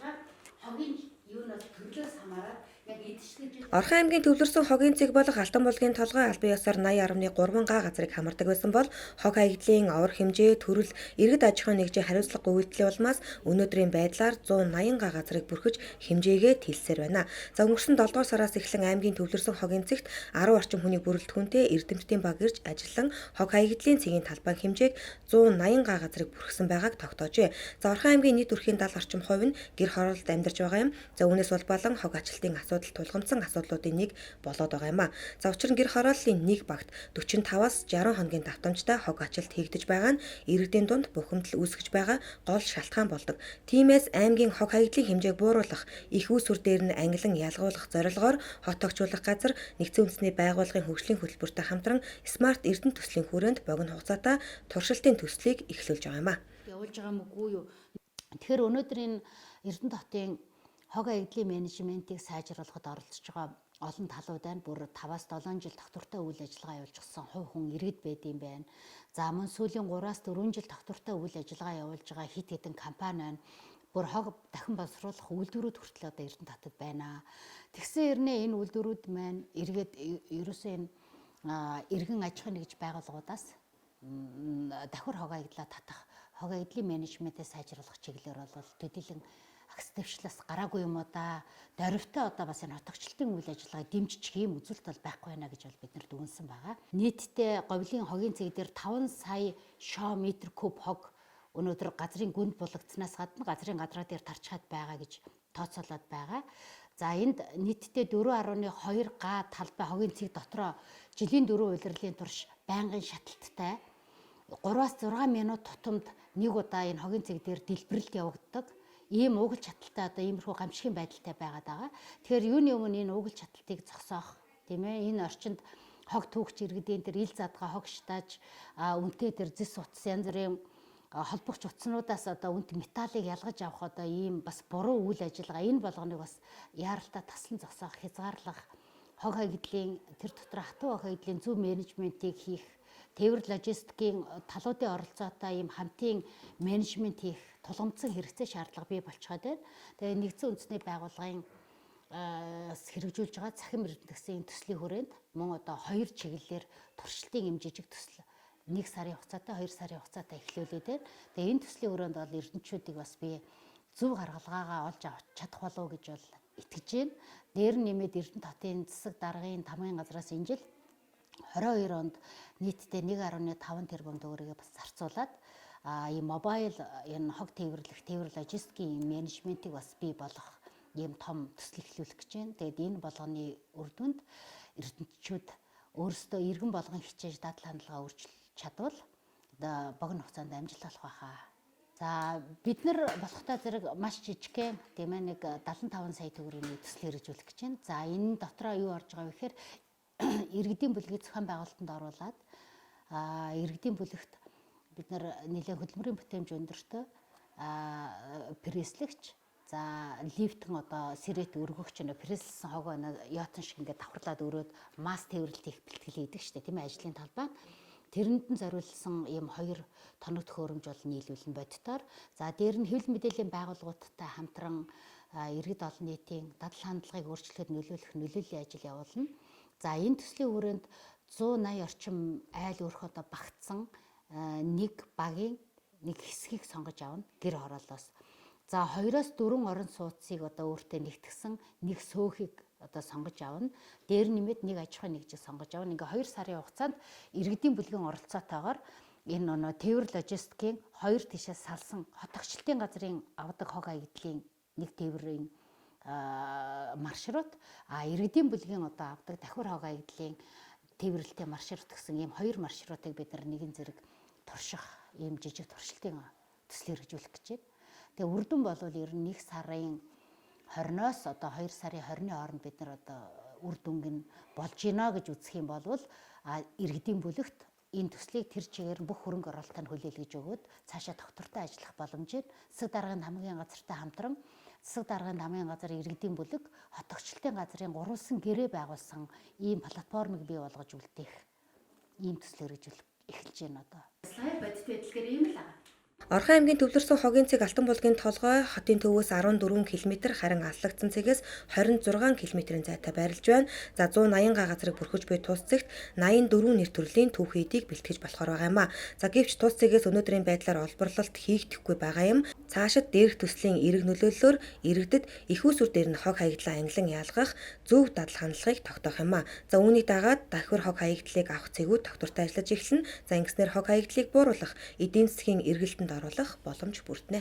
байгаа хогийн юунаас төрлөөс хамаарат яг эдшилж Орхон аймгийн төвлөрсөн хогийн цэг болох Алтан булгийн толгой албан ёсоор 80.3 га газрыг хамардаг байсан бол хог хаягдлын овор хэмжээ, төрөл, иргэд аж ахуйн нэгжийн хариуцлага гүйцэтгэлийн улмаас өнөөдрийн байдлаар 180 га газрыг бүрхэж хэмжээгээ тэлсээр байна. За өнгөрсөн 7 дугаар сараас эхлэн аймгийн төвлөрсөн хогийн цэгт 10 орчим хүнийг бүрэлдэхүүнтэй эрдэмтдийн баг ирж ажиллан хог хаягдлын цэгийн талбайн хэмжээг 180 га газрыг бүрхсэн байгааг тогтоожээ. За Орхон аймгийн нийт өрхийн 70 орчим хувь нь гэр хороололд амьдарч байгаа юм. За үүнээс улбалан хог ачлалтын асуудал тулгамдсан асуудлуудын нэг болоод байгаа юм а. За учир нь гэр хорооллын нэг багт 45-аас 60 хоногийн давтамжтай хог ачлалт хийгдэж байгаа нь иргэдийн дунд бухимдал үүсгэж байгаа гол шалтгаан болдог. Тиймээс аймгийн хог хаягдлын хэмжээг бууруулах, их үүсвэр дээр нь ангилан ялгуулах зорилгоор хот тогтчлуулах газар нэгдсэн үндэсний байгууллагын хөгжлийн хөтөлбөртэй хамтран смарт эрдэнэ төслийн хүрээнд богино хугацаатай туршилтын төслийг эхлүүлж байгаа юм а. Явуулж байгаа юм уу юу? Тэгэхээр өнөөдрийн Эрдэнэ хотын хог хаягдлын менежментийг сайжруулахад оролцож байгаа олон талууд байна. Бүр 5-аас 7 жил доктортой үйл ажиллагаа явуулж гисэн хувь хүн иргэд байд юм байна. За мөн сүүлийн 3-аас 4 жил доктортой үйл ажиллагаа явуулж байгаа хит хитэн компани байна. Бүр хог дахин боловсруулах үйлдвэрүүд хүртэл одоо Эрдэнэ хотод байна. Тэгсэн хэрнээ энэ үйлдвэрүүд маань эргээд ерөөсөө энэ иргэн аж ахуйн нэгж байгууллагуудаас давхар хог хаягдлаа татах хог хаягдлын менежментээ сайжруулах чиглэлээр бол төдийлөн агс дэвшлээс гараагүй юм уу да. Дорвитой одоо бас энэ хотогчлтын үйл ажиллагааг дэмжих ийм үзүүлэлт бол байхгүй байна гэж бол бид нар дүгнсэн байгаа. Нийтдээ говьлын хогийн цэг дээр 5 сая шоо метр куб хог өнөөдөр газрын гүнд булагдсанаас гадна газрын гадраа дээр тарчхаад байгаа гэж тооцоолоод байгаа. За энд нийтдээ 4.2 га талбай хогийн цэг дотроо жилийн 4 улирлын турш байнгын шаталттай 3-аас 6 минут тутамд нэг удаа энэ хогийн цэг дээр дэлбэрэлт явагддаг. Ийм угэл чаталтай одоо иймэрхүү гамшигын байдалтай байгаад байгаа. Тэгэхээр юуны өмнө энэ угэл чаталтыг зогсоох тийм ээ энэ орчинд хог түүхч иргэдийн тэр ил задгаа хог штааж үнтэй тэр зис утас янз бүрийн холбогч утаснуудаас одоо үнт металлыг ялгаж авах одоо ийм бас буруу үйл ажиллагаа энэ болгоныг бас яаралтай таслан зогсоох хязгаарлах хог хаягдлын тэр дотор хатуу хог хаягдлын зөв менежментийг хийх тээвэр логистикийн талуудын оролцоотой ийм хамтын менежмент хийх тулгамдсан хэрэгцээ шаардлага бий болчиход байна. Тэгээ нэгдсэн үндэсний байгууллагын хэрэгжүүлж байгаа цахим эрдэнэтгсийн төслийн хүрээнд мөн одоо 2 чиглэлээр туршилтын юм жижиг төсөл 1 сарын хугацаатай 2 сарын хугацаатай эхлүүлээд байна. Тэгээ энэ төслийн хүрээнд бол эрдэнэчүүдийг бас би зөв гаргалгаагаа олж авч чадах болов уу гэж бол итгэж байна. Дээр нь нэмээд Эрдэнэ хотын засаг даргын тамгын газраас энэ жил 22 онд нийтдээ 1.5 тэрбум төгрөгийг бас зарцуулаад ийм мобайл энэ хог тээвэрлэх тээвэр логистикийн менежментийг бас бий болгох ийм том төсөл эхлүүлэх гэж байна. Тэгээд энэ болгоны үр дүнд эрдэнэтчүүд өөрсдөө иргэн болгон хичээж дадал хандлагаа өөрчилж чадвал одоо богино хугацаанд амжилт олох байхаа. За бид нар болохтой зэрэг маш жижигхэн тийм ээ нэг 75 сая төгрөгийн төсөл хэрэгжүүлэх гэж байна. За энэ дотроо юу орж байгаа вэ гэхээр иргэдийн бүлгийг зохион байгуулалтанд оруулаад иргэдийн бүлэгт бид нар нэлээд хөдөлмөрийн бүтээмж өндөртэй пресслэгч за лифтэн одоо сэрэт өргөгч нэ пресслсэн хогоо яатан шиг ингээд давхарлаад өрөөд масс тээвэрлэлт их бэлтгэл хийдэг штэ тийм ээ ажлын талбай тэрэнд нь зориулсан ийм 2 тоног төхөөрөмж бол нийлүүлэн боддоор за дээр нь хэвлэл мэдээллийн байгууллагуудтай хамтран иргэд олон нийтийн дадал хандлагыг өөрчлөхөд нөлөөллийн ажил явуулна. За энэ төслийн хүрээнд 180 орчим айл өрх одоо багтсан нэг багийн нэг хэсгийг сонгож авна гэр хороолоос. За 2-оос 4 орон сууцыг одоо өөртөө нэгтгсэн нэг сөөхийг одоо сонгож авна. Дээр нэмээд нэг аж ахуйн нэгжийг сонгож авна. Ингээ 2 сарын хугацаанд иргэдийн бүлгийн оролцоотойгоор энэ тээвэр логистикийн 2 тишээс салсан хотогчлтын газрын авдаг хог хаягдлын нэг тээврийн маршрут иргэдийн бүлгийн одоо авдаг давхар хог хаягдлын тээвэрлэлтийн маршрут гэсэн ийм 2 маршрутыг бид нар нэгэн зэрэг турших ийм жижиг туршилтын төсөл хэрэгжүүлэх гэж байна. Тэгээ үр дүн болвол ер нь 1 сарын 20-оос одоо 2 сарын 20-ны хооронд бид нар одоо үр дүнг нь болж гинэ гэж үзэх юм бол иргэдийн бүлэгт энэ төслийг тэр чигээр бүх хөрөнгө оруулалтыг хүлээлгэж өгөөд цаашаа доктортой ажиллах боломжийг засаг даргын хамгийн газартай хамтран засаг даргын хамгийн газар иргэдийн бүлэг хотогчлтын газрын гурвалсан гэрээ байгуулсан ийм платформыг бий болгож үлдээх ийм төсөл хэрэгжүүлэх эхэлж байна одоо. Сая бодит байдлаар ийм л байгаа. Орхон аймгийн Төвлөрсөн хогийн цэг Алтан булгийн толгой хотын төвөөс 14 км харин аллагдсан цэгээс 26 км-ийн зайтай байрлаж байна. За 180 га газрыг бүрхэж буй тус цэгт 84 нэр төрлийн түүх эдийг бэлтгэж болохоор байгаа юм а. За гэвч тус цэгээс өнөөдрийн байдлаар олборлолт хийгдэхгүй байгаа юм. Цаашид дээрх төслийн эрэг нөлөөллөөр иргэдэд их усүр дээр нь хог хаягдлаа ангилан ялгах зөв дадал хандлагыг тогтоох юм а. За үүнийг дагаад давхир хог хаягдлыг авах цэгүүд тогтвортой ажиллаж эхэлнэ. За ингэснээр хог хаягдлыг бууруулах, эдийн засгийн эргэлтэнд оруулах боломж бүрднэ.